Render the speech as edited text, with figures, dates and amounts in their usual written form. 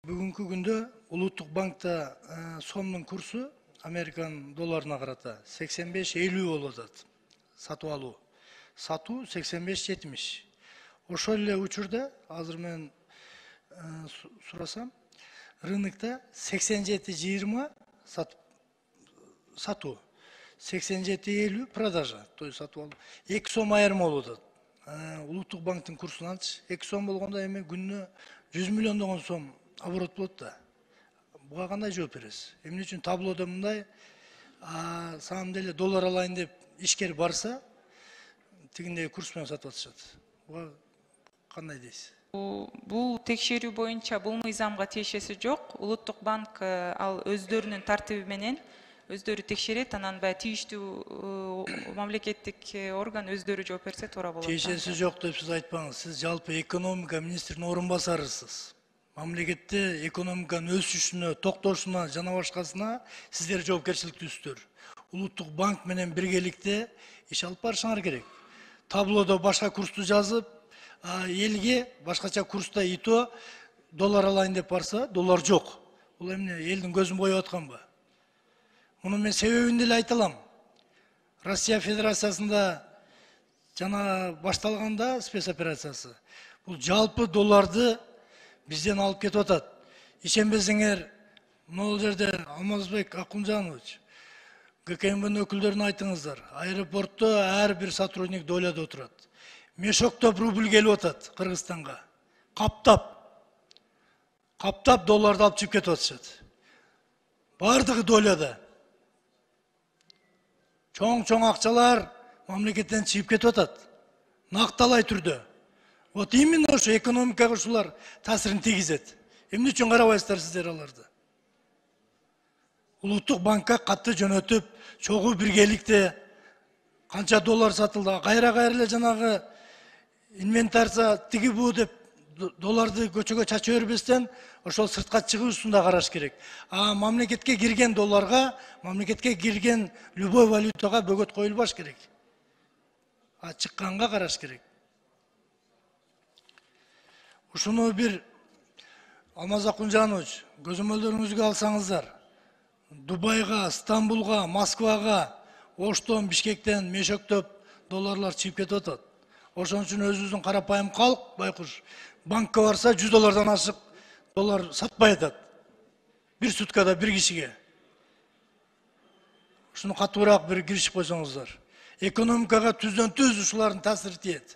Бүгүнкү күндө Улуттук банкта сомдун курсу Американ долларына карата 85-50 болуп атат. Сатып алуу. Сатуу 85-70. Ошол эле учурда азыр мен сурасам, рынокто 87-20 сатуу. 87-50 продажа, то есть сатып алуу. 2 сом айырма болуп атат. Улуттук банктын курсунанчы 2 сом болгондо эми күнүнө 100 миллиондогон сом оборот болот да. Буга кандай жооп бересиз? Эмне үчүн таблода мындай, самом деле доллар алайын деп ишкер барса, тигиндей курс менен сатып атышат. Буга кандай дейсиз? Бул текшерүү боюнча бул мыйзамга тиешеси жок. Улуттук банк ал өздөрүнүн тартиби менен өздөрү текшерет, анан баягы тийиштүү мамлекеттик орган өздөрү жооп берсе туура болот. Тиешеси жок деп сиз айтпаңыз. Сиз жалпы экономика министринин орун басарысыз. Мамлекетте экономиканын өсүшүнө, токтошуна жана башкасына сиздер жоопкерчиликтүүсүздөр. Улуттук банк менен биргеликте иш алып барышыңар керек. Таблодо башка курсту жазып, элге башкача курста ито доллар алайын деп барса, доллар жок. Бул эмне, элдин көзүн боеп атканбы? Муну мен себебин деле айта алам. Россия Федерациясында жана башталганда спецоперациясы, бул жалпы долларды бизден алып кетип атат. Ишенбесеңер, могул жерде Алмазбек Акунжанович, ГКМБнын өкүлдөрүнө айтыңыздар. Аэропортто ар бир сотрудник дойлада отурат. Мешоктоп рубль келип атат Кыргызстанга. Каптап долларды алып чыгып кетип атышат. Бардыгы дойлада. Чоң акчалар мамлекеттен чыгып кетип атат. Накталай түрдө. Вот именно ошо экономикага ушулар таасирин тийгизет. Эмне үчүн карабайсыздар сиздер аларды? Улуттук банкка катты жөнөтүп, чогуу биргеликте канча доллар сатылды, кайра эле жанагы инвентарса тиги бу деп долларды көчөгө чача бербестен ошол сыртка чыгуусунда караш керек. Мамлекетке кирген долларга, мамлекетке кирген любой валютага бөгөт коюлбаш керек. Чыкканга караш керек. Ушуну бир Алмаз Акунжанович, көзөмөлдөрүңүзгө алсаңыздар, Дубайга, Стамбулга, Москвага, Оштон, Бишкектен мешөктөп долларлар чыгып кетип атат. Ошон үчүн өзүбүздүн карапайым калк, байкуш, банкка барса 100 доллардан ашык доллар сатпай атат. Bir суткада bir кишиге. Ушуну катуураак бир киришип койсоңуздар. Экономикага түздөн түз ушулардын таасири тиет.